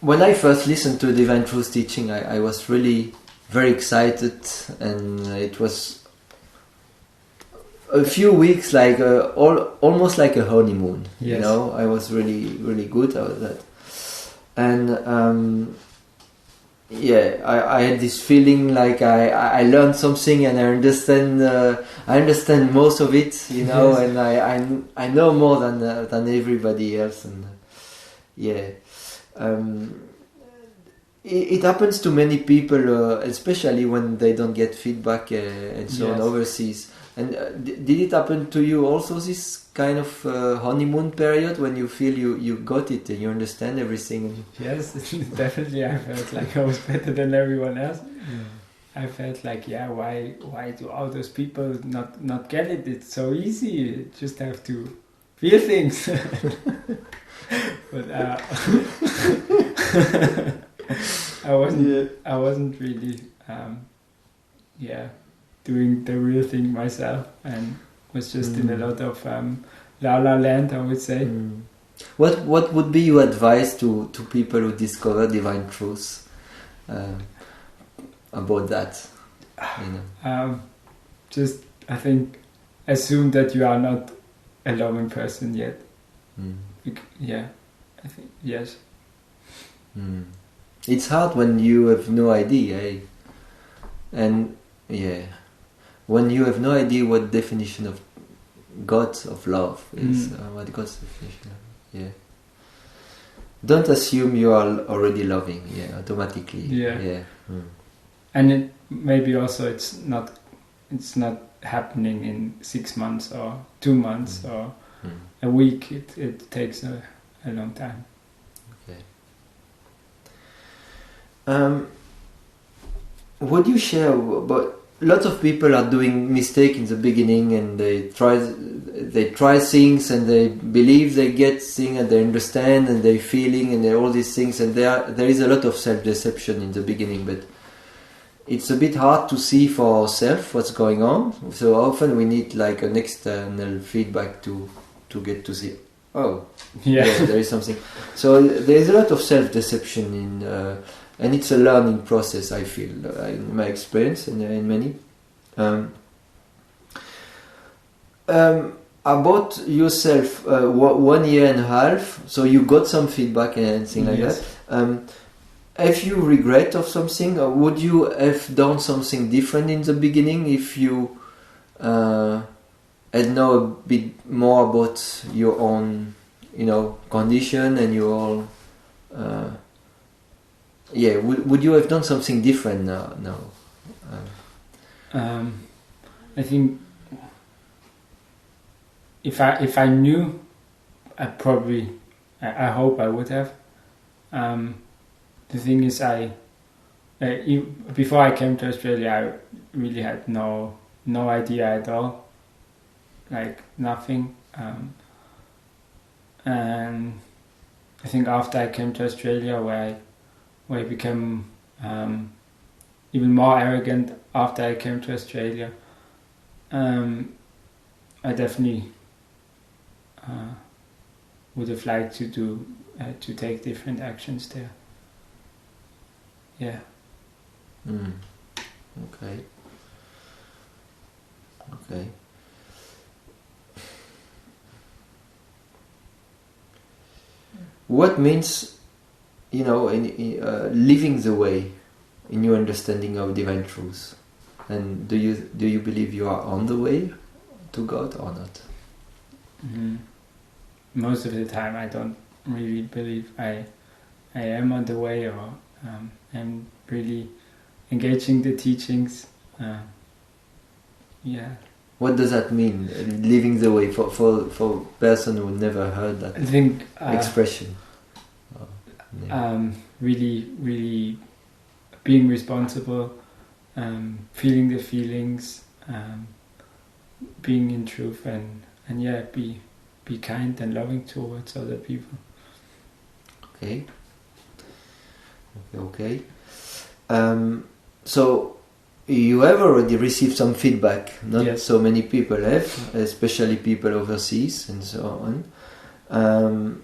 when I first listened to Divine Truth teaching, I was really very excited, and it was a few weeks like almost like a honeymoon. Yes. You know, I was really good at that, and I had this feeling like I learned something, and I understand most of it, you know. Yes. And I know more than everybody else, and it happens to many people, especially when they don't get feedback and so on overseas. And did it happen to you also, this kind of honeymoon period, when you feel you got it and you understand everything? Yes, definitely. I felt like I was better than everyone else. I felt like, why do all those people not get it? It's so easy. You just have to feel things. But I wasn't really doing the real thing myself, and was just in a lot of la la land, I would say. What would be your advice to people who discover Divine Truth about that? You know? Just, I think, assume that you are not a loving person yet. I think, yes. It's hard when you have no idea, eh? And when you have no idea what definition of God, of love is, what God's definition of, don't assume you are already loving, automatically. And it maybe also it's not happening in 6 months or 2 months or a week. It takes a long time. Would you share about, lots of people are doing mistake in the beginning, and they try things, and they believe they get things, and they understand, and they feeling, and all these things, and there is a lot of self-deception in the beginning, but it's a bit hard to see for ourselves what's going on. So often we need like an external feedback to get to see, there is something. So there is a lot of self-deception in and it's a learning process, I feel, in my experience, and in many. About yourself, 1 year and a half, so you got some feedback and things like that. Have you regret of something, or would you have done something different in the beginning if you had known a bit more about your own, condition and your own... would you have done something different now? I think if I knew, I hope I would have. The thing is, before I came to Australia, I really had no idea at all, like nothing. And I think after I came to Australia, where I became even more arrogant after I came to Australia, I definitely would have liked to take different actions there. Okay. What means, living the way in your understanding of Divine Truth? And do you believe you are on the way to God or not? Most of the time, I don't really believe I am on the way, or I'm really engaging the teachings. What does that mean, living the way, for a person who never heard that expression? Really being responsible, feeling the feelings, being in truth, and be kind and loving towards other people. Okay. So you have already received some feedback. Not so many people have, especially people overseas and so on.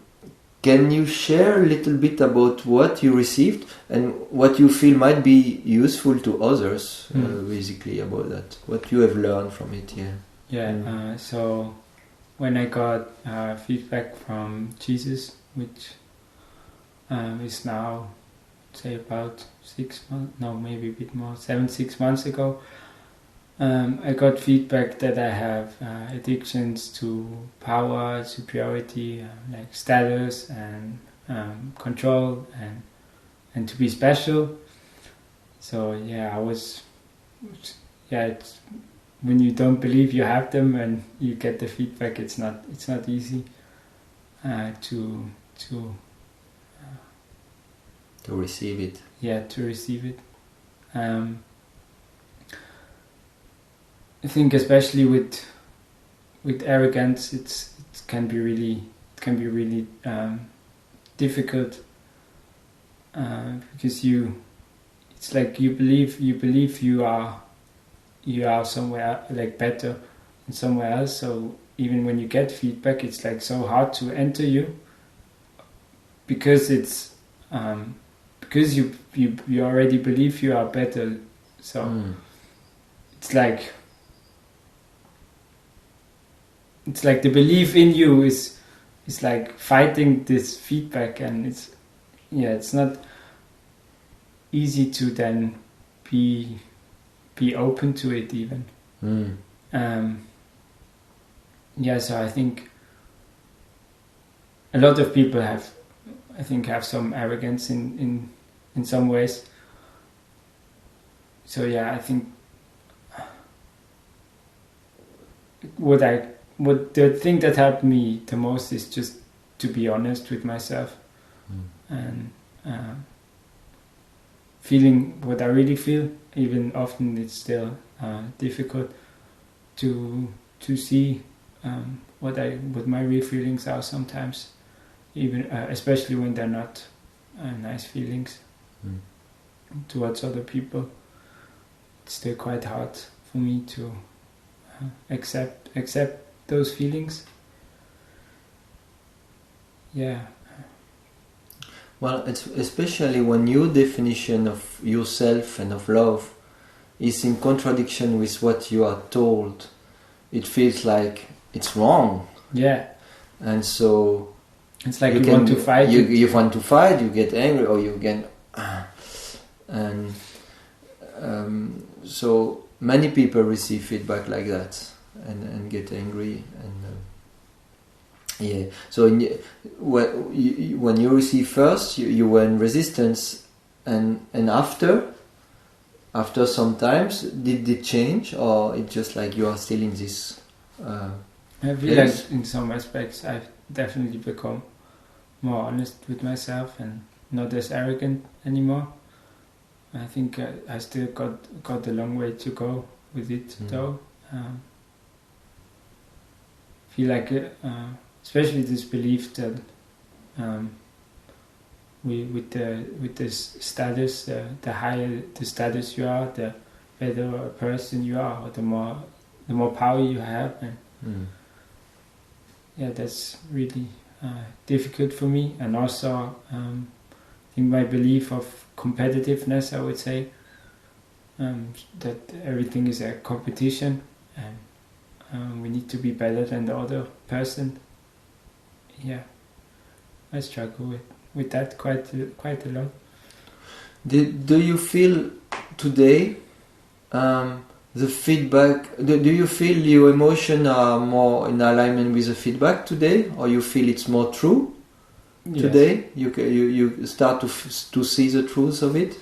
can you share a little bit about what you received and what you feel might be useful to others, basically, about that? What you have learned from it, yeah. Yeah, so when I got feedback from Jesus, which is now, say, about 6 months, no, maybe a bit more, 6 months ago, I got feedback that I have addictions to power, superiority, like status and control and to be special. So yeah, it's, when you don't believe you have them and you get the feedback, it's not easy to receive it. Yeah, to receive it. I think especially with arrogance, it can be really difficult because it's like you believe you are somewhere like better than somewhere else. So even when you get feedback, it's like so hard to enter you because it's because you already believe you are better. So it's like the belief in you is like fighting this feedback, and it's not easy to then be open to it even. So I think a lot of people have some arrogance in some ways. So yeah, I think what the thing that helped me the most is just to be honest with myself and feeling what I really feel. Even often it's still difficult to see what my real feelings are sometimes, even especially when they're not nice feelings towards other people. It's still quite hard for me to accept those feelings. Yeah. Well, it's especially when your definition of yourself and of love is in contradiction with what you are told. It feels like it's wrong. Yeah. And so it's like you want to fight. You want to fight. You get angry, or you get, and so many people receive feedback like that and get angry and. Yeah. So when you receive first, you were in resistance, and after sometimes did it change, or it just like you are still in this? I feel like in some aspects I've definitely become more honest with myself and not as arrogant anymore. I think I still got a long way to go with it though. Feel like. Especially this belief that with this status, the higher the status you are, the better a person you are, or the more power you have, and that's really difficult for me. And also, I think my belief of competitiveness, I would say, that everything is a competition, and we need to be better than the other person. Yeah, I struggle with that quite a lot. Do you feel today the feedback? Do you feel your emotions are more in alignment with the feedback today, or you feel it's more true today? You start to see the truth of it,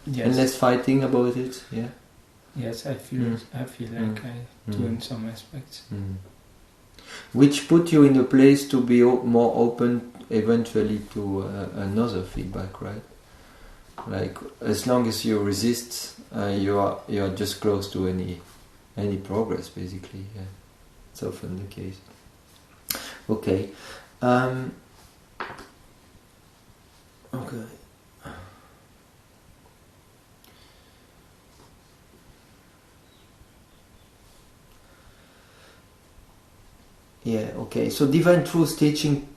and less fighting about it. Yeah. Yes, I feel like I do in some aspects. Which put you in a place to be more open eventually to another feedback, right? Like as long as you resist, you are just close to any progress, basically. Yeah, it's often the case. Okay. Okay. Yeah, okay. So Divine Truth teaching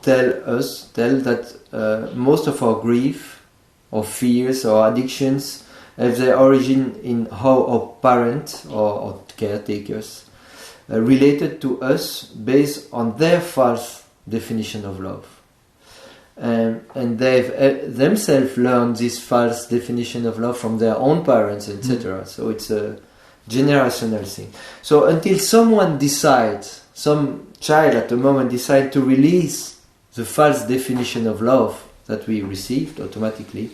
tell that most of our grief, or fears, or addictions have their origin in how our parents or caretakers related to us based on their false definition of love. And they've themselves learned this false definition of love from their own parents, etc. So it's a generational thing. So until someone decides, some child at the moment decides to release the false definition of love that we received automatically,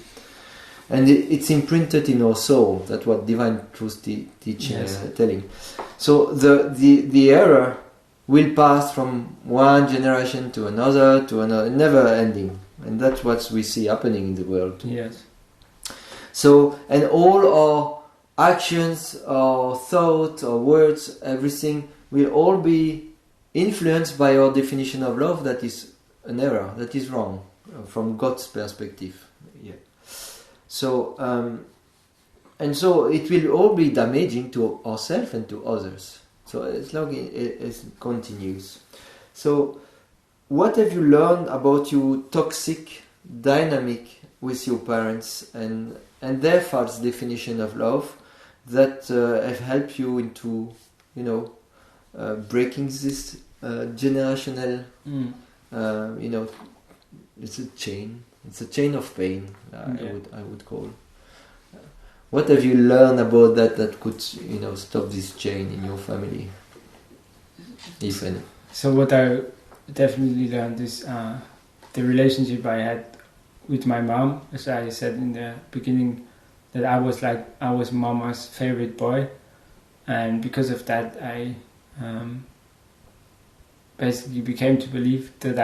and it's imprinted in our soul. That's what Divine Truth teaching telling. So the error will pass from one generation to another, never ending, and that's what we see happening in the world. Yes. So, and all our actions, our thoughts, our words, everything will all be influenced by our definition of love. That is an error. That is wrong from God's perspective. Yeah. So, and so it will all be damaging to ourselves and to others. So as long as it continues. So what have you learned about your toxic dynamic with your parents and their false definition of love that have helped you into, breaking this generational, it's a chain. It's a chain of pain. I would call. What have you learned about that could, stop this chain in your family, if any? So what I definitely learned is the relationship I had with my mom. As I said in the beginning, that I was Mama's favorite boy, and because of that, I basically became to believe that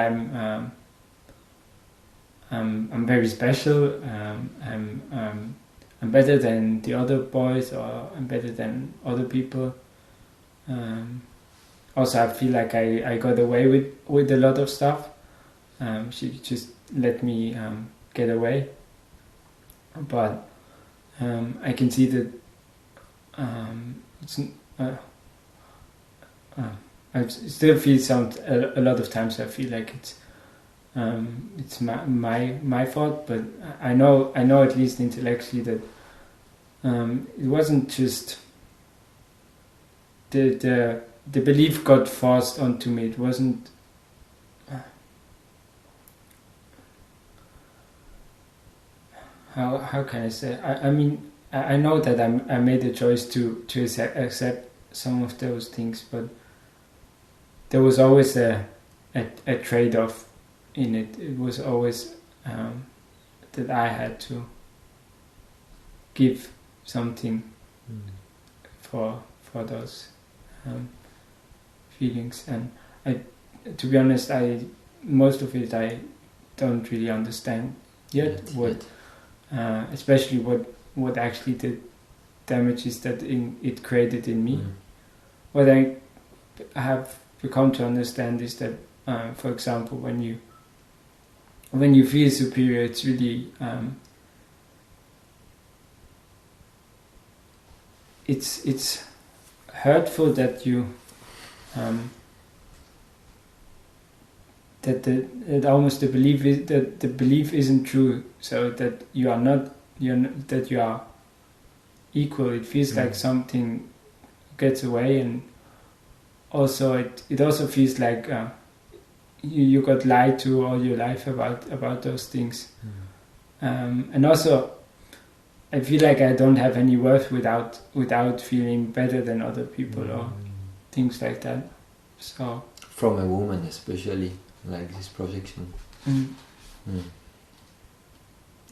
I'm very special. I'm better than the other boys, or I'm better than other people. Also, I feel like I got away with a lot of stuff. She just let me get away. But I can see that I still feel a lot of times I feel like it's my fault, but I know at least intellectually that it wasn't just the belief got forced onto me. It wasn't how can I say? I mean I know that I made a choice to accept some of those things, but there was always a trade-off in it. It was always that I had to give something for those feelings, and to be honest, most of it I don't really understand yet. Especially what actually the damages that it created in me. What I have become to understand is that, for example, when you feel superior, it's really it's hurtful that you that almost the belief is that the belief isn't true, so that you are equal. It feels like something gets away, and also it also feels like you got lied to all your life about those things. And also I feel like I don't have any worth without feeling better than other people or things like that. So from a woman especially, like this projection.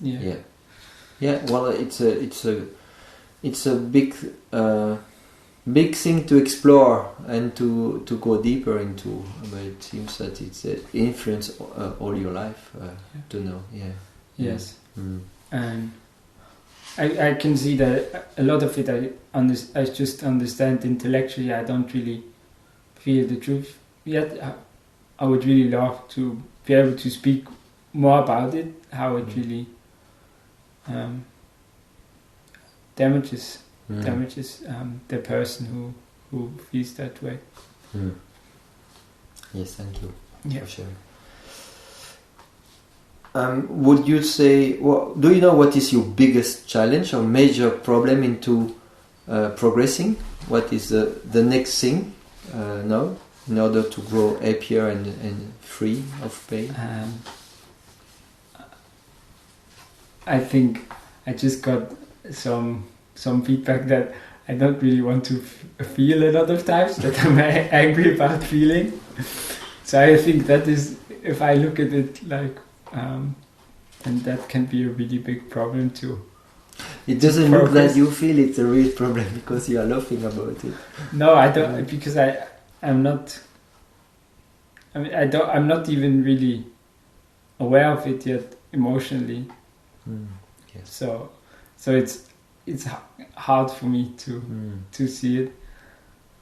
Yeah. Well, it's a big thing to explore and to go deeper into. But it seems that it's influenced all your life to know. Yeah. Yes. And I can see that a lot of it I just understand intellectually. I don't really feel the truth yet. I would really love to be able to speak more about it, how it really damages the person who feels that way. Yes, thank you. Yeah. For sure. would you say? Do you know what is your biggest challenge or major problem into progressing? What is the next thing now in order to grow happier and free of pain? I think I just got some feedback that I don't really want to feel a lot of times, that I'm angry about feeling. So I think that is, if I look at it like, then that can be a really big problem too. It doesn't look like you feel it's a real problem because you are laughing about it. No, I don't, because I'm not. I mean, I'm not even really aware of it yet emotionally. Yes. So it's hard for me to see it,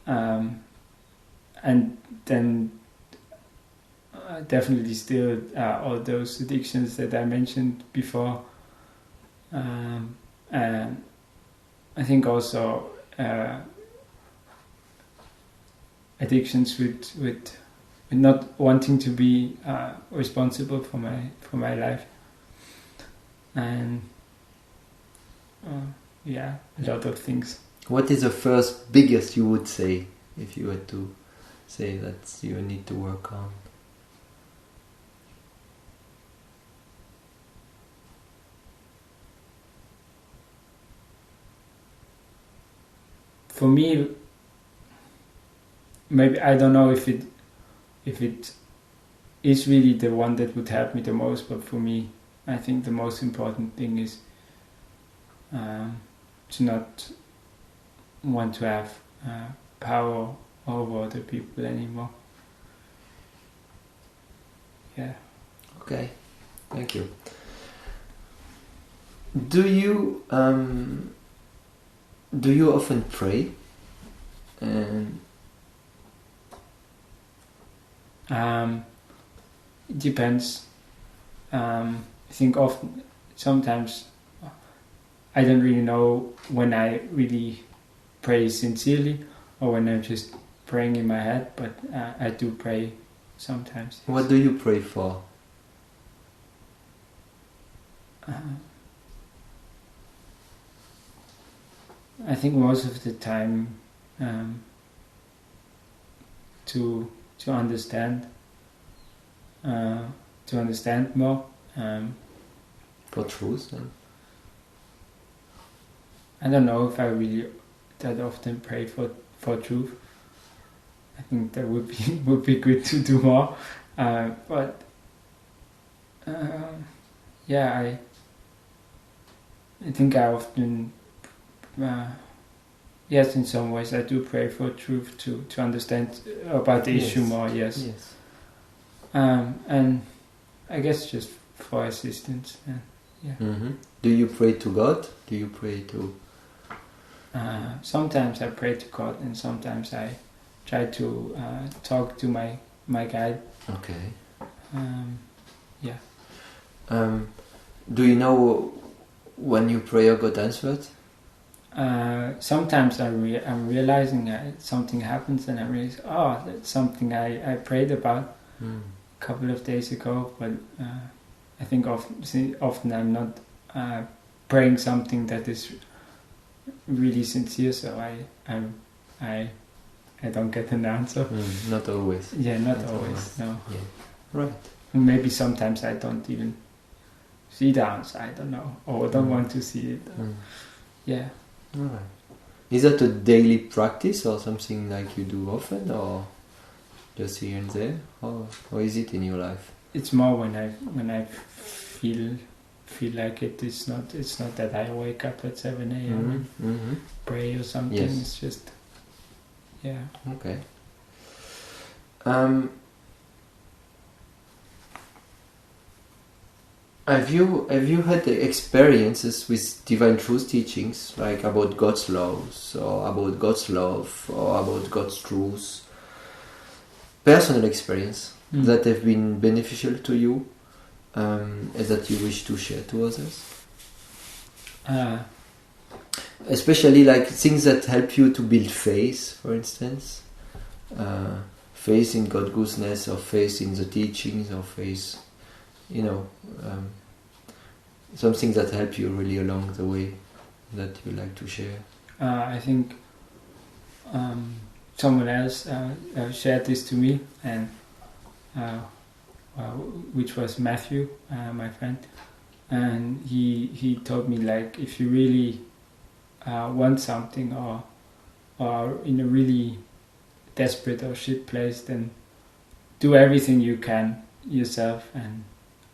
and then definitely still all those addictions that I mentioned before, and I think also addictions with not wanting to be responsible for my life, and a lot of things. What is the first biggest you would say if you had to say that you need to work on? For me, maybe I don't know if it is really the one that would help me the most, but for me, I think the most important thing is to not want to have power over other people anymore. Yeah. Okay, thank you. Do you often pray? It depends. I think sometimes I don't really know when I really pray sincerely or when I'm just praying in my head, but I do pray sometimes. Yes. What do you pray for? I think most of the time to understand more. For truth, then? I don't know if I really that often pray for truth. I think that would be good to do more, but I think I often yes, in some ways I do pray for truth to understand about the issue more. Yes. And I guess just for assistance. Yeah. Mm-hmm. Do you pray to God? Do you pray to? Sometimes I pray to God, and sometimes I try to talk to my guide. Okay. Yeah. Do you know when you pray God answered? Sometimes I'm realizing something happens, and I realize, that's something I prayed about a couple of days ago. But I think often I'm not praying something that is really sincere, so I don't get an answer. Not always. Yeah, not always. No. Yeah. Right. Maybe sometimes I don't even see the answer. I don't know, or don't want to see it. Yeah. Right. Is that a daily practice or something like you do often, or just here and there, or is it in your life? It's more when I feel like it. It's not that I wake up at 7 a.m. and pray or something. Yes. It's just Okay. Have you had experiences with divine truth teachings, like about God's laws, or about God's love, or about God's truth? Personal experience that have been beneficial to you, and that you wish to share to others? Especially like things that help you to build faith, for instance. Faith in God's goodness, or faith in the teachings, or faith something that helped you really along the way that you like to share? I think someone else shared this to me, and which was Matthew, my friend, and he told me, like, if you really want something or in a really desperate or shit place, then do everything you can yourself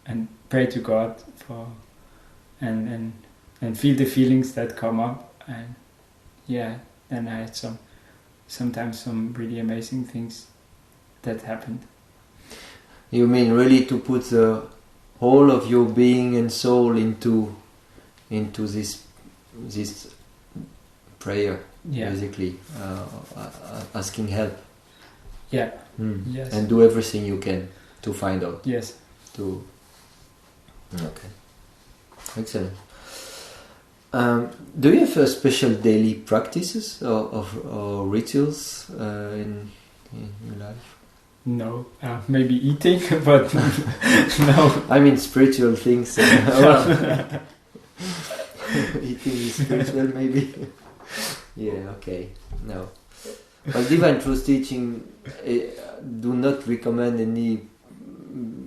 and pray to God for and feel the feelings that come up, and then I had sometimes some really amazing things that happened. You mean really to put the whole of your being and soul into this prayer, basically, asking help. Yeah. Yes. And do everything you can to find out. Yes. Okay. Excellent. Do you have special daily practices or rituals in your life? No, maybe eating, but no. I mean spiritual things. Well, eating is spiritual, maybe. Yeah. Okay. No. But Divine Truth Teaching do not recommend any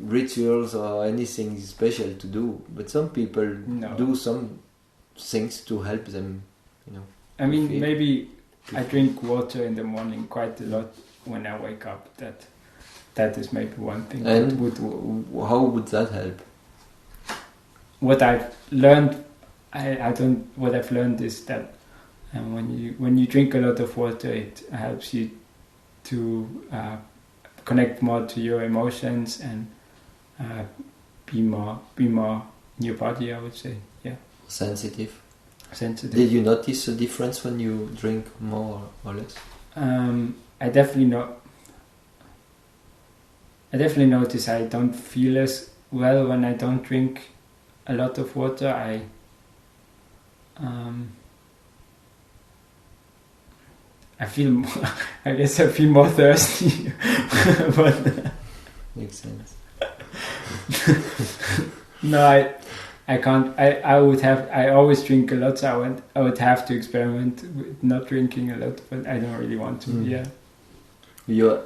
rituals or anything special to do, but some people do some things to help them, I mean, maybe I drink water in the morning quite a lot when I wake up. That is maybe one thing. And how would that help? What I've learned, what I've learned is that when you drink a lot of water, it helps you to connect more to your emotions and be more in your body, I would say. Yeah. Sensitive. Did you notice a difference when you drink more or less? I definitely notice I don't feel as well when I don't drink a lot of water. I feel more thirsty. But makes sense. No, I can't. I always drink a lot, so I would have to experiment with not drinking a lot, but I don't really want to. Yeah. You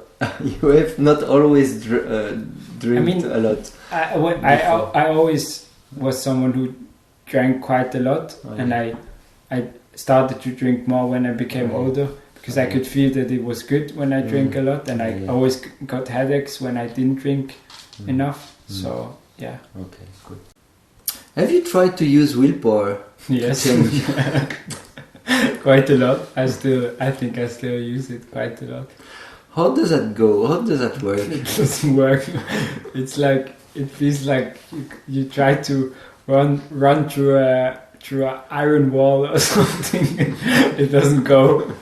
have not always drink a lot. I always was someone who drank quite a lot, and I started to drink more when I became older, because I could feel that it was good when I drank a lot, and I always got headaches when I didn't drink enough. So yeah. Okay, good. Have you tried to use willpower? Yes. Quite a lot. I think I still use it quite a lot. How does that go? How does that work? It doesn't work. It's like, it feels like you try to run through an iron wall or something. It doesn't go.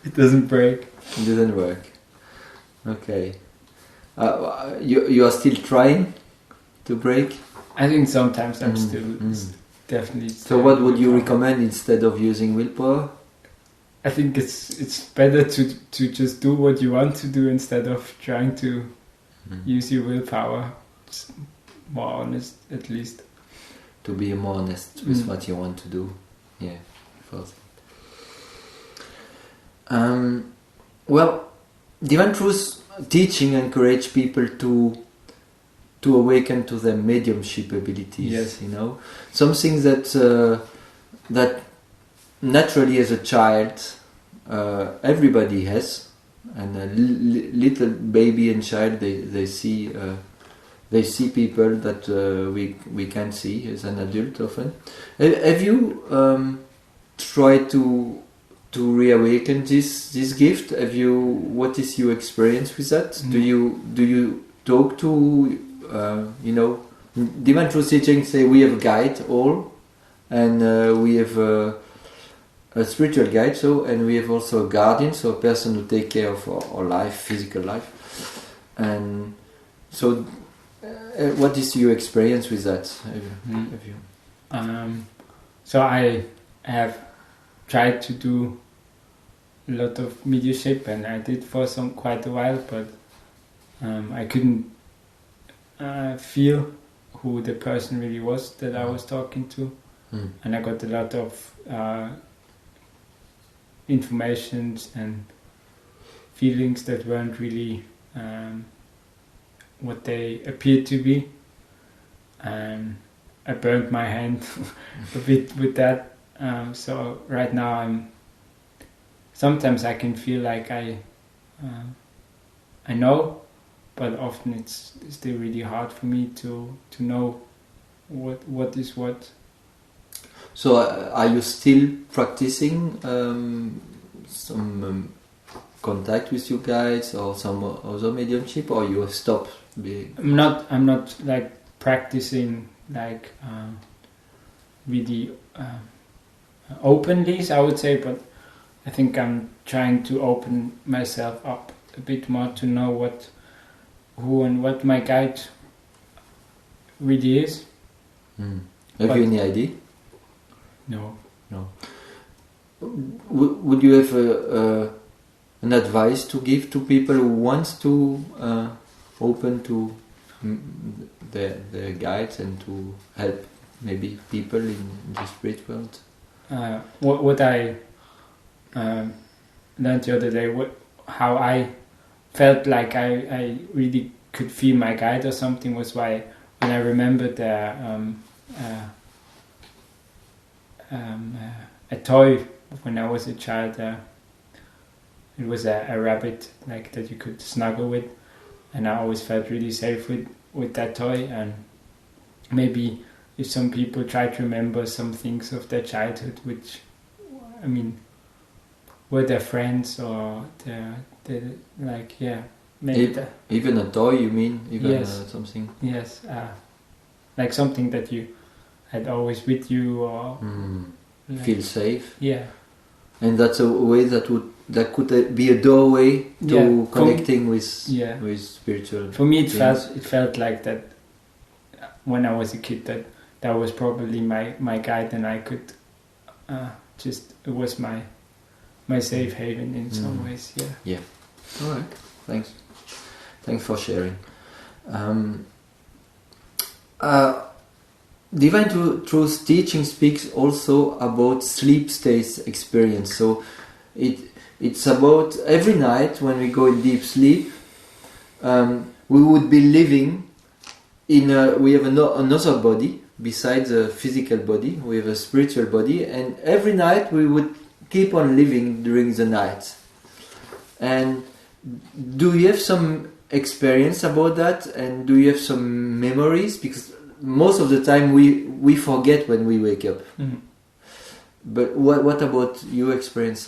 It doesn't break. It doesn't work. Okay. You are still trying to break? I think sometimes I'm still definitely. So what would you recommend instead of using willpower? I think it's better to just do what you want to do instead of trying to use your willpower. It's more honest, at least. To be more honest with what you want to do. Yeah, first. Well, Divine Truth Teaching encourage people to awaken to their mediumship abilities. Yes. Something that naturally as a child everybody has, and a little baby and child they see people that we can't see as an adult often. Have you tried to reawaken this gift? What is your experience with that? Do you talk to Divine Truth Teaching say we have a guide all, and we have a spiritual guide, and we have also a guardian, so a person who take care of our life, physical life. And so what is your experience with that? Have you? So I have tried to do a lot of mediumship, and I did for quite a while, but I couldn't feel who the person really was that I was talking to, and I got a lot of informations and feelings that weren't really what they appeared to be, and I burned my hand a bit with that. So right now sometimes I can feel like I know, but often it's still really hard for me to know what is what. So are you still practicing some contact with your guides or some other mediumship, or you have stopped being? I'm not like practicing like really openly, I would say, but I think I'm trying to open myself up a bit more to know who and what my guide really is. Have you any idea? No. Would you have an advice to give to people who want to open to their guides and to help maybe people in the spirit world? What I learned the other day, how I felt like I really could feel my guide or something, was when I remembered a toy when I was a child. It was a rabbit like that you could snuggle with, and I always felt really safe with that toy. And maybe if some people try to remember some things of their childhood, which, I mean, were their friends or their like, yeah, maybe even a toy, you mean? Even yes. Something? Yes, like something that you had always with you, or like, feel safe. Yeah, and that's a way that could be a doorway to connecting with spiritual. For me, it felt like that when I was a kid. That was probably my guide, and I could it was my safe haven in some ways. Yeah. All right. Thanks for sharing. Divine Truth teaching speaks also about sleep states experience. So it's about every night when we go in deep sleep, we would be living we have another body besides the physical body. We have a spiritual body, and every night we would keep on living during the night. And do you have some experience about that? And do you have some memories? Because most of the time we forget when we wake up. Mm-hmm. But what about your experience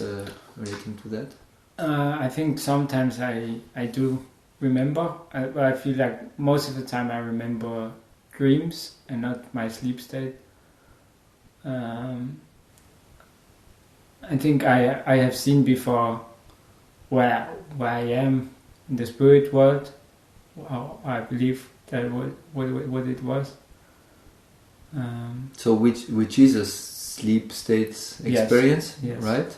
relating to that? I think sometimes I do remember. I feel like most of the time I remember dreams and not my sleep state. I think I have seen before where I am in the spirit world. I believe that what it was. So which is a sleep state experience, yes. Right?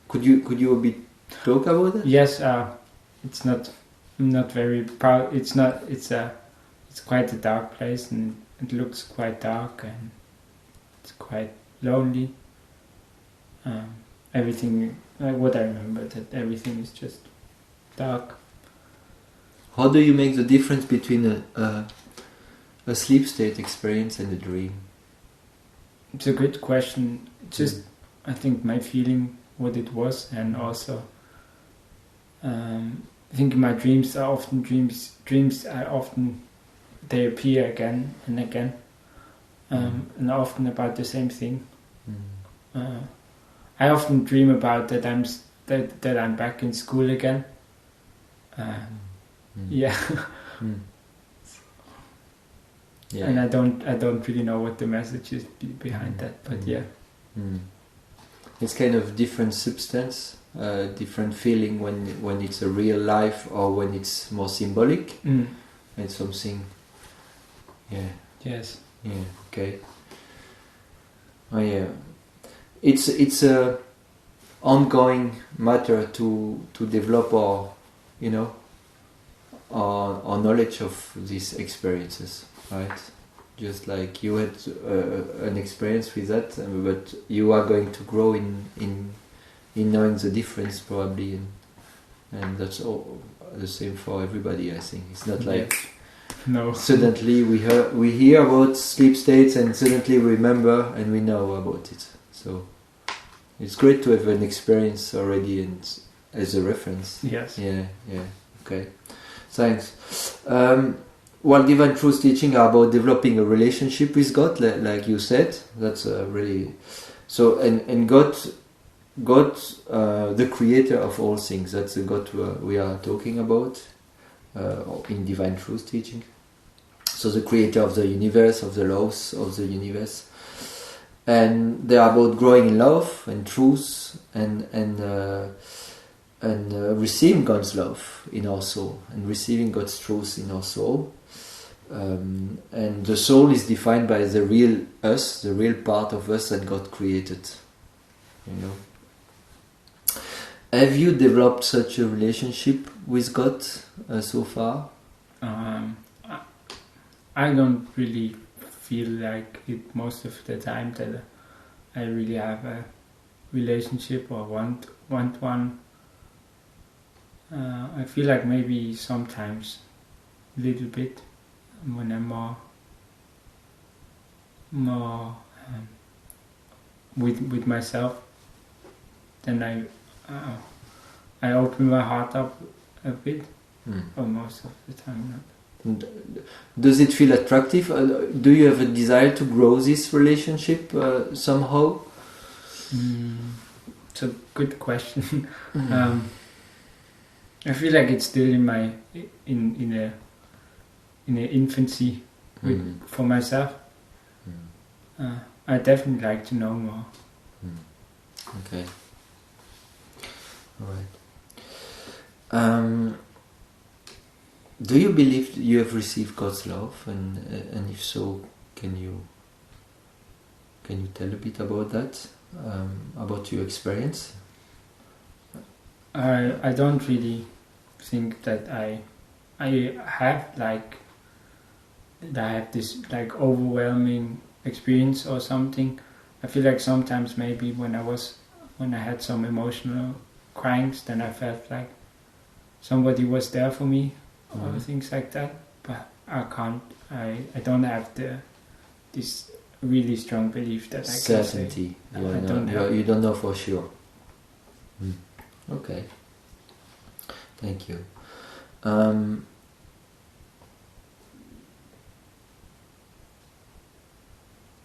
Could you a bit talk about it? Yes, it's not very proud. It's quite a dark place, and it looks quite dark, and it's quite lonely. Everything, what I remember, that everything is just dark. How do you make the difference between a sleep state experience and a dream? It's a good question. Just I think my feeling what it was, and also I think my dreams are often dreams are often they appear again and again, and often about the same thing. I often dream about that I'm back in school again. Yeah. Yeah. And I don't really know what the message is behind that, but yeah. It's kind of different substance, different feeling when it's a real life or when it's more symbolic. It's something. Yeah. Yes. Yeah. Okay. Oh yeah. It's a ongoing matter to develop our knowledge of these experiences, right? Just like you had an experience with that, but you are going to grow in knowing the difference probably, and that's all the same for everybody. I think it's not like suddenly we hear about sleep states and suddenly we remember and we know about it. So it's great to have an experience already and as a reference. Yes. Yeah. Okay. Thanks. Well, Divine Truth teaching are about developing a relationship with God, like you said. That's really so. And God, the creator of all things. That's the God we are talking about in Divine Truth teaching. So the creator of the universe, of the laws of the universe, and they are about growing in love and truth and receiving God's love in our soul and receiving God's truth in our soul. And the soul is defined by the real us, the real part of us that God created. You know. Have you developed such a relationship with God so far? I don't really feel like it most of the time that I really have a relationship or want one. I feel like maybe sometimes a little bit when I'm more with myself, then I open my heart up a bit, or most of the time not. Does it feel attractive? Do you have a desire to grow this relationship somehow? It's a good question. I feel like it's still in my in a infancy for myself. I definitely like to know more. Okay. All right. Do you believe you have received God's love, and if so, can you tell a bit about that, about your experience? I don't really think that I have this like overwhelming experience or something. I feel like sometimes maybe when I had some emotional cryings, then I felt like somebody was there for me or things like that. But I don't have this really strong belief that I certainty. can say. You don't know for sure. Okay. Thank you.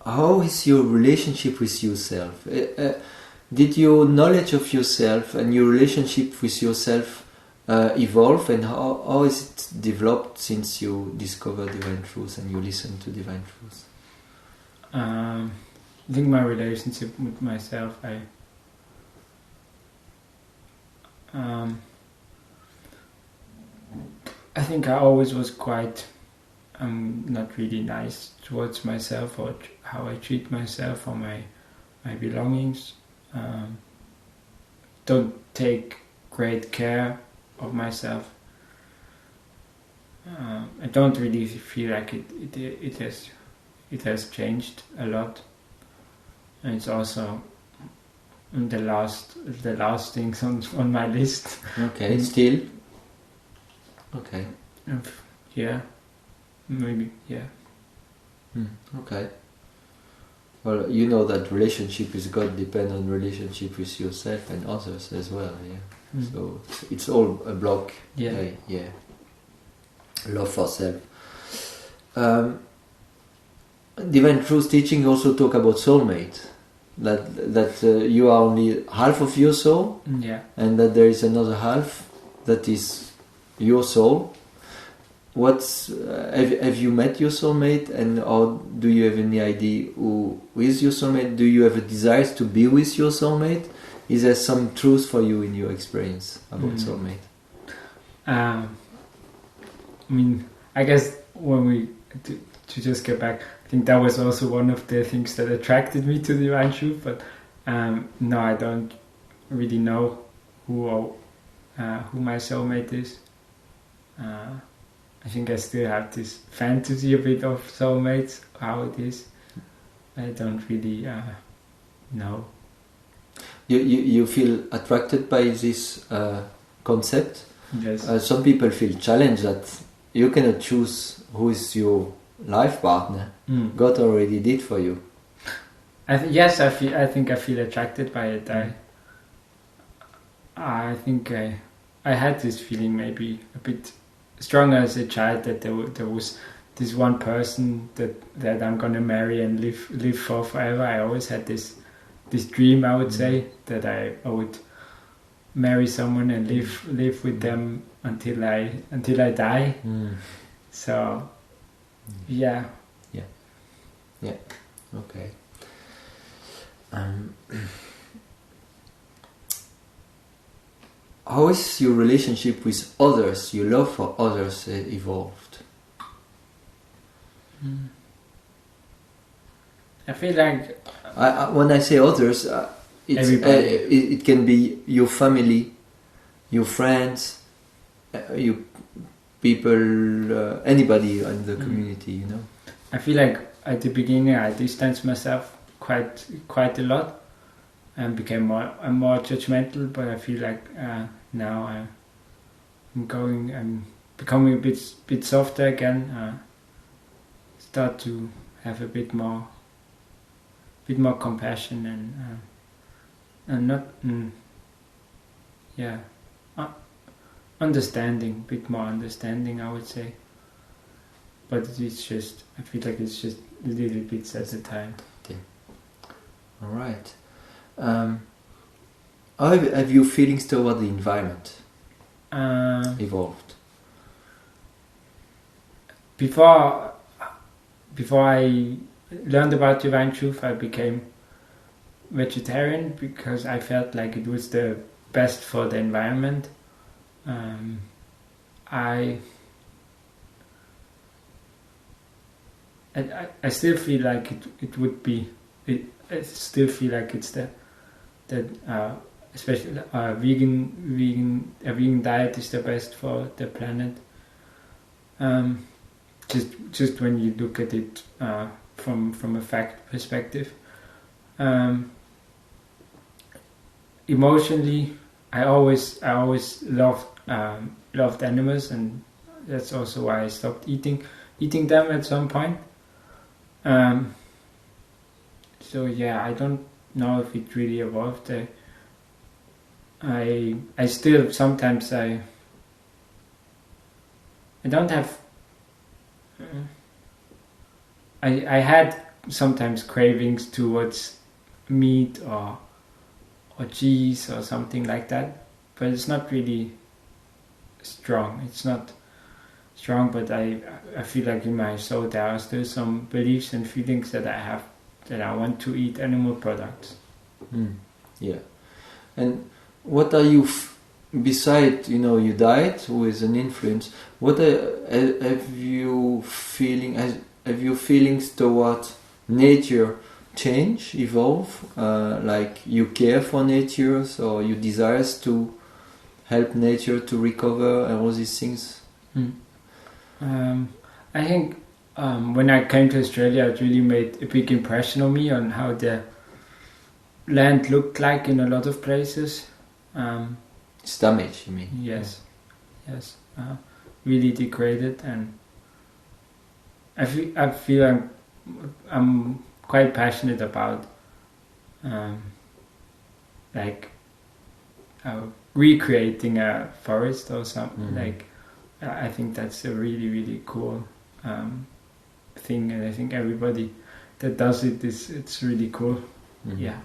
How is your relationship with yourself? Did your knowledge of yourself and your relationship with yourself evolve, and how is it developed since you discovered Divine Truth and you listen to Divine Truth? I think my relationship with myself, I think I always was quite not really nice towards myself or how I treat myself or my belongings. Don't take great care of myself. I don't really feel like it has changed a lot, and it's also the last things on my list. Okay, still. Okay. Yeah, maybe. Yeah. Okay. Well, you know that relationship with God depends on relationship with yourself and others as well. Yeah. So it's all a block. Yeah. Yeah. Love for self. Divine Truth teaching also talk about soulmate. That you are only half of your soul. Yeah. And that there is another half that is your soul. Have you met your soulmate, or do you have any idea who is your soulmate? Do you have a desire to be with your soulmate? Is there some truth for you in your experience about soulmate? I mean, I guess when we to just get back, I think that was also one of the things that attracted me to Divine Truth. But no, I don't really know who my soulmate is. I think I still have this fantasy a bit of soulmates, how it is. I don't really know. You feel attracted by this concept? Yes. Some people feel challenged that you cannot choose who is your life partner. God already did for you. I think I feel attracted by it. I think I had this feeling maybe a bit stronger as a child, that there was this one person that I'm gonna marry and live for forever. I always had this dream, I would say, that I would marry someone and live with them until I die. So yeah. Okay. How is your relationship with others, your love for others, evolved? I feel like when I say others, it can be your family, your friends, you people, anybody in the community, you know. I feel like at the beginning I distanced myself quite a lot and became more judgmental, but I feel like now I'm becoming a bit softer again. Start to have a bit more compassion and not understanding, bit more understanding, I would say. But it's just, I feel like it's just little bits at a time. Okay. All right. How have your feelings toward the environment evolved? Before I learned about Divine Truth, I became vegetarian because I felt like it was the best for the environment. I still feel like it would be. I still feel like it's especially a vegan diet is the best for the planet. Just when you look at it from a fact perspective. Emotionally, I always loved animals, and that's also why I stopped eating them at some point. So yeah, I don't know if it really evolved. I still sometimes I don't have. I had sometimes cravings towards meat or cheese or something like that, but it's not really strong. It's not strong, but I feel like in my soul there are still some beliefs and feelings that I have, that I want to eat animal products. Yeah. And what are you, beside, your diet with an influence, what have you feelings toward nature change, evolve? Like you care for nature, or you desires to help nature to recover and all these things? I think when I came to Australia, it really made a big impression on me on how the land looked like in a lot of places. It's damaged, you mean? Yes, really degraded, and I feel I'm quite passionate about recreating a forest or something. Like I think that's a really, really cool thing, and I think everybody that does it's really cool. Yeah.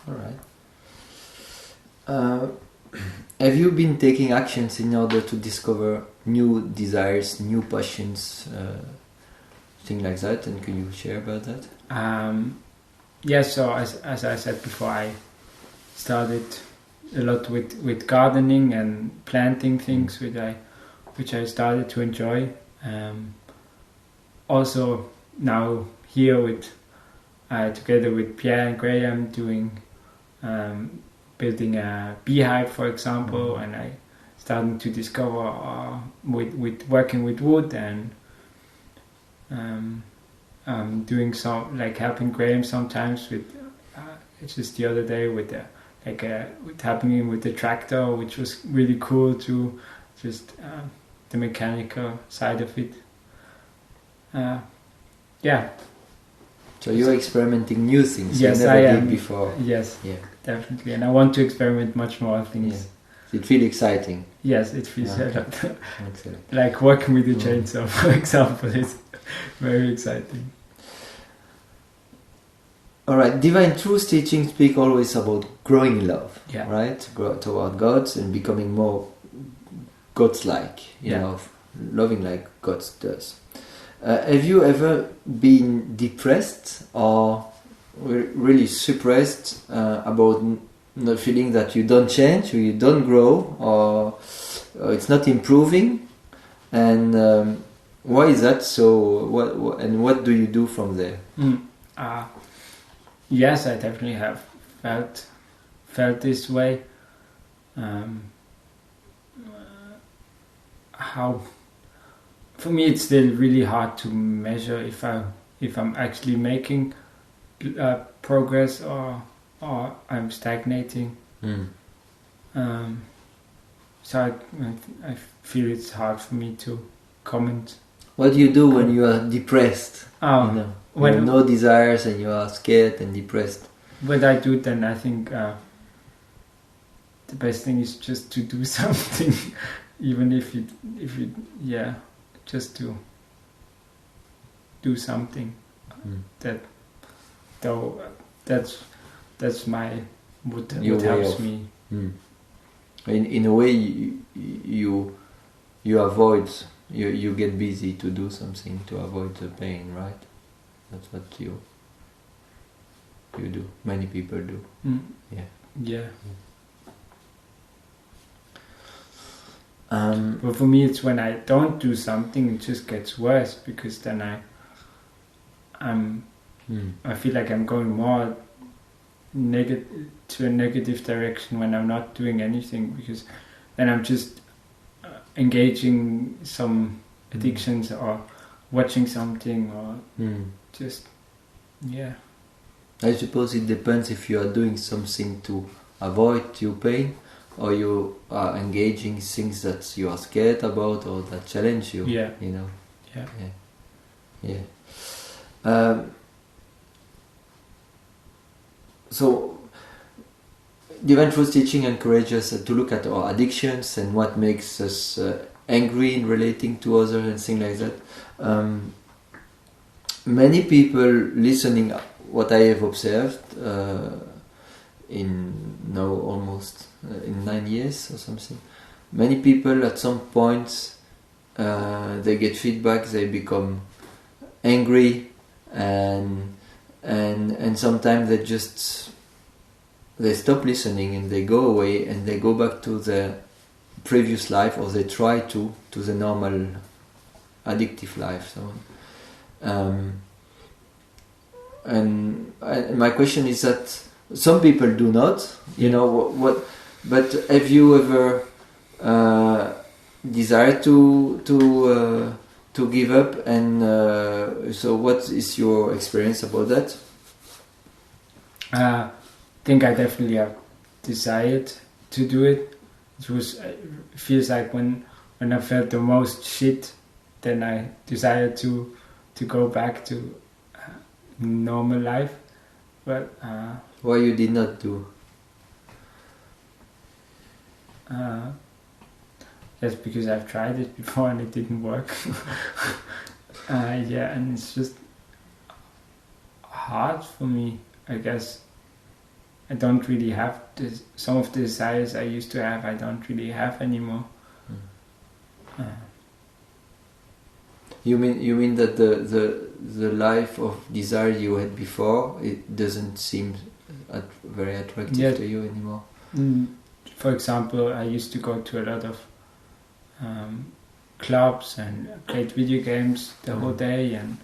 All right. Have you been taking actions in order to discover new desires, new passions, things like that? And can you share about that? Yes. So as I said before, I started a lot with gardening and planting things, which I started to enjoy. Also now here with together with Pierre and Graham doing building a beehive, for example, and I starting to discover with working with wood and doing some like helping Graham sometimes with just the other day with with helping him with the tractor, which was really cool too, just the mechanical side of it. Yeah. So you're experimenting new things Yes, you never I did am. before. Yes, Yeah. definitely, and I want to experiment much more things. Yeah. It feels exciting. Yes, it feels Yeah. a lot. Excellent. Like working with a chainsaw, for example, is very exciting. All right, divine truth teaching speak always about growing in love, Yeah. right? Grow toward God and becoming more God's-like, you Yeah. know, loving like God does. Have you ever been depressed or really suppressed about not feeling that you don't change, or you don't grow, or it's not improving? And why is that so? What do you do from there? Yes, I definitely have felt this way. How for me it's still really hard to measure if I'm actually making progress or I'm stagnating. So I feel it's hard for me to comment. What do you do when you are depressed? You know, you have no desires and you are scared and depressed. What I do then, I think the best thing is just to do something, even if it just to do something. That's my what helps me. In a way, you avoid. You get busy to do something to avoid the pain, right? That's what you do. Many people do. Yeah. But for me, it's when I don't do something, it just gets worse, because then I feel like I'm going more to a negative direction when I'm not doing anything, because then I'm just engaging some addictions or watching something or just I suppose it depends if you are doing something to avoid your pain, or you are engaging things that you are scared about or that challenge you. Yeah. You know. Yeah. So Divine Truth teaching encourages us to look at our addictions and what makes us angry in relating to others and things like that. Many people listening, what I have observed in now almost in 9 years or something, many people at some point they get feedback, they become angry, and sometimes they stop listening and they go away and they go back to their previous life, or they try to the normal addictive life. So and my question is that some people do not, you know, but have you ever desired to give up, and so what is your experience about that? I think I definitely have desired to do it. It feels like when I felt the most shit, then I decided to go back to normal life. But why you did not do? Just because I've tried it before and it didn't work. And it's just hard for me, I guess. I don't really have some of the desires I used to have. I don't really have anymore. You mean that the life of desire you had before, it doesn't seem very attractive to you anymore? For example, I used to go to a lot of clubs and played video games the whole day and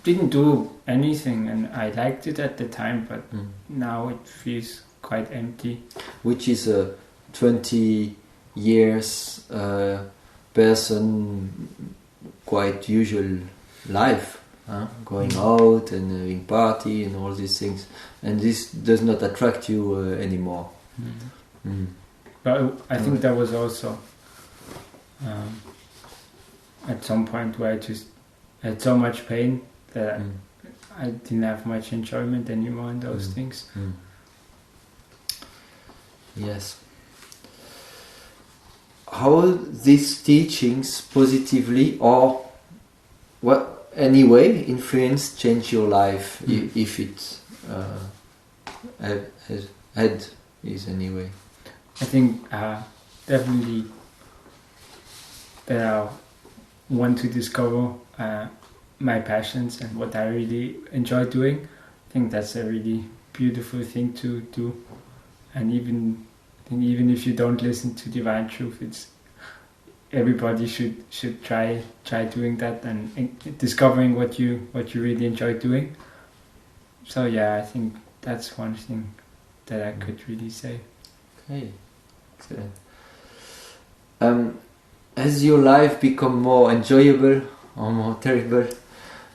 didn't do anything, and I liked it at the time, but now it feels quite empty. Which is 20 years person, quite usual life, going out and having party and all these things, and this does not attract you anymore. But I think that was also at some point where I just had so much pain that I didn't have much enjoyment anymore in those things. Yes. How these teachings positively or what anyway influence change your life if it has had is anyway? I think definitely that I want to discover my passions and what I really enjoy doing. I think that's a really beautiful thing to do, and even if you don't listen to Divine Truth, it's everybody should try doing that and discovering what you really enjoy doing. So yeah, I think that's one thing that I could really say. Okay, excellent. Has your life become more enjoyable or more terrible,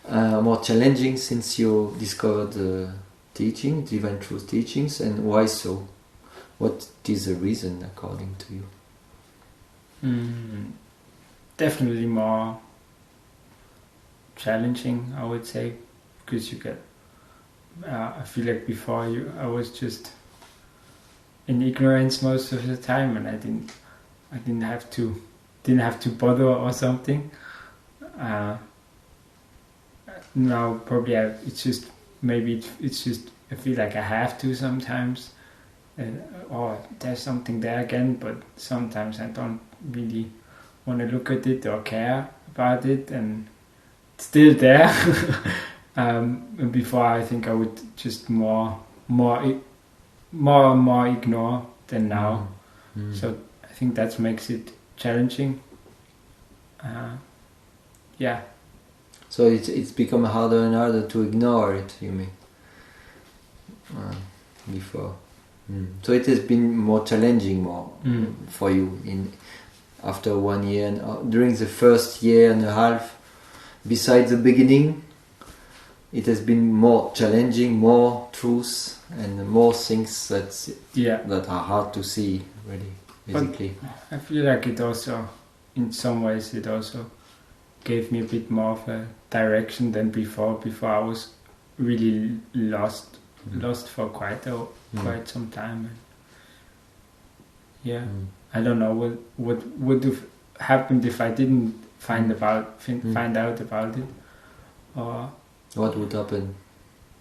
more challenging since you discovered the Divine Truth teachings, and why so? What is the reason according to you? Definitely more challenging, I would say, because you get. I feel like before I was just in ignorance most of the time, and I didn't have to bother or something. Now probably it's just I feel like I have to sometimes. Or there's something there again, but sometimes I don't really want to look at it or care about it, and it's still there. And before I think I would just more and more ignore than now. So I think that makes it challenging. Yeah. So it's become harder and harder to ignore it, you mean? Before. So it has been more challenging for you after 1 year and during the first year and a half. Besides the beginning, it has been more challenging, more truths and more things that are hard to see, really, basically. But I feel like it also, in some ways, it also gave me a bit more of a direction than before. Before I was really lost for quite some time. And I don't know what would have happened if I didn't find out about it, or what would happen.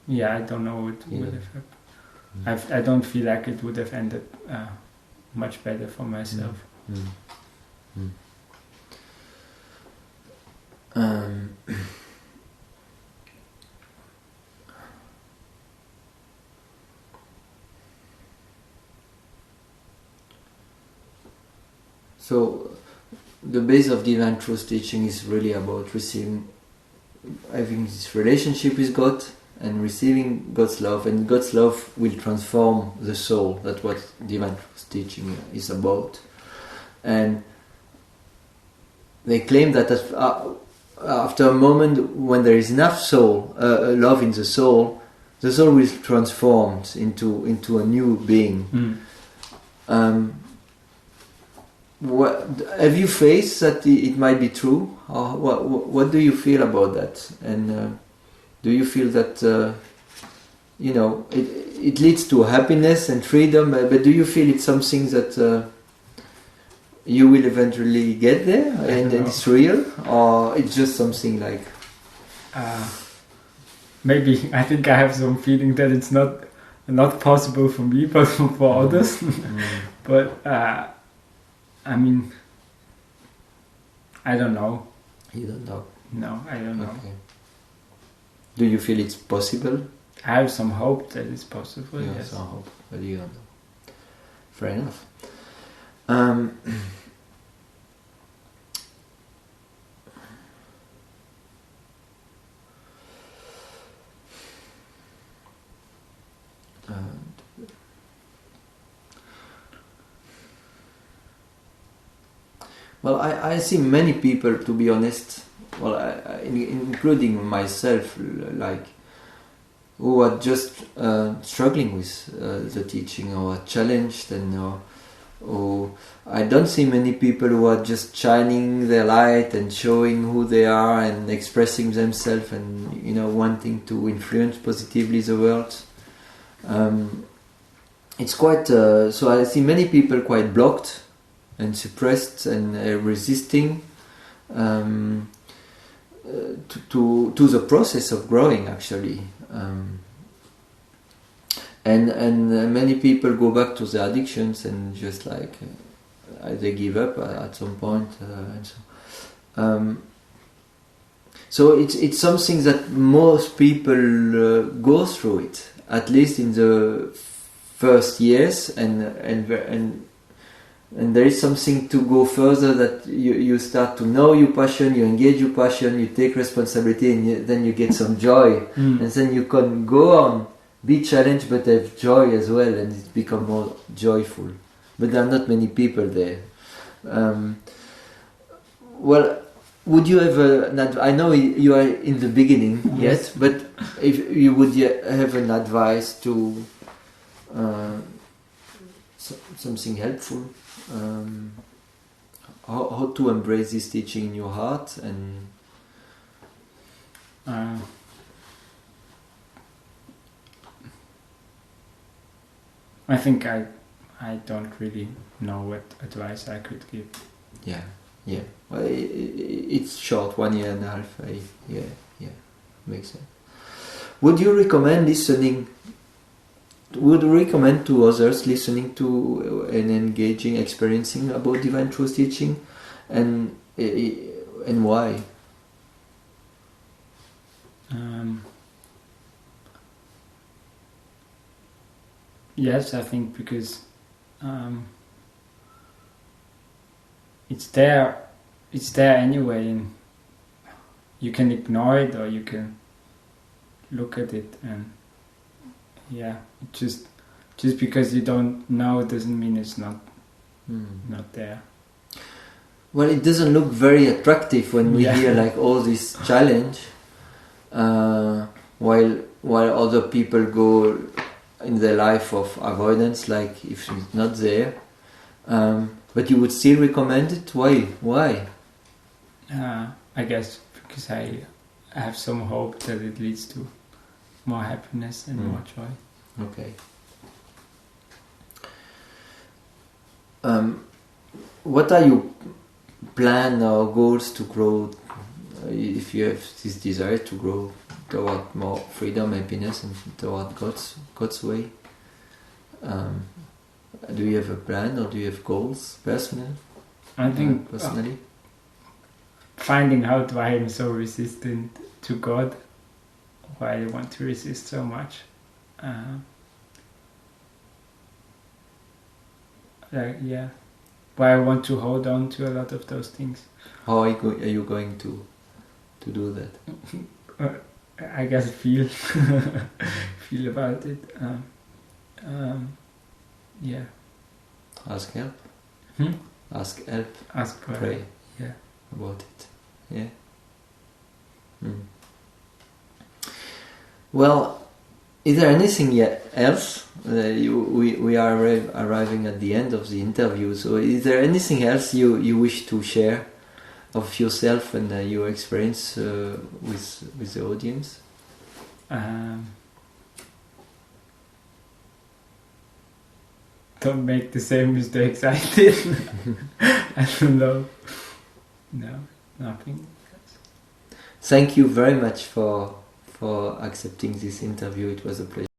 Yeah, I don't know what would have happened. I don't feel like it would have ended much better for myself. So the base of Divine Truth teaching is really about having this relationship with God and receiving God's love, and God's love will transform the soul. That's what Divine Truth teaching is about. And they claim that after a moment when there is enough love in the soul will transform into a new being. Have you faced that it might be true? Or what do you feel about that? And do you feel that it leads to happiness and freedom? But do you feel it's something that you will eventually get there and it's real, or it's just something like? Maybe I think I have some feeling that it's not possible for me, but for others. But. I mean, I don't know. You don't know? No, I don't know. Okay. Do you feel it's possible? I have some hope that it's possible, you yes. have some hope, but you don't know. Fair enough. Well, I see many people, to be honest, well, including myself, like, who are just struggling with the teaching, or are challenged, and or I don't see many people who are just shining their light and showing who they are and expressing themselves and, you know, wanting to influence positively the world. It's quite so I see many people quite blocked and suppressed and resisting to the process of growing, actually. And many people go back to the addictions and just like they give up at some point, and so. So it's something that most people go through it, at least in the first years, and there is something to go further, that you start to know your passion, you engage your passion, you take responsibility, and then you get some joy, and then you can go on, be challenged, but have joy as well, and it becomes more joyful. But there are not many people there. Well, would you have I know you are in the beginning yet, but if you would have an advice to something helpful, how to embrace this teaching in your heart, and I think I don't really know what advice I could give. Yeah. Well, it's short, 1.5 years. Yeah, makes sense. Would you recommend to others listening to and engaging, experiencing about divine truth teaching, and why? Yes, I think because it's there anyway, and you can ignore it or you can look at it, and just because you don't know doesn't mean it's not there. Well, it doesn't look very attractive when we hear like all this challenge, while other people go in their life of avoidance, like if it's not there. But you would still recommend it? Why? I guess because I have some hope that it leads to more happiness and more joy. Okay. What are your plans or goals to grow, if you have this desire to grow toward more freedom, happiness, and toward God's way? Do you have a plan, or do you have goals personally? I think personally, finding out why I'm so resistant to God, why I want to resist so much. Why I want to hold on to a lot of those things. How are you going to do that? I guess feel about it. Ask help. Ask help. Ask for pray. Help. Yeah. About it. Yeah. Well, is there anything else? We are arriving at the end of the interview. So, is there anything else you wish to share of yourself and your experience with the audience? Don't make the same mistakes I did. I don't know. No, nothing. Thank you very much for accepting this interview. It was a pleasure.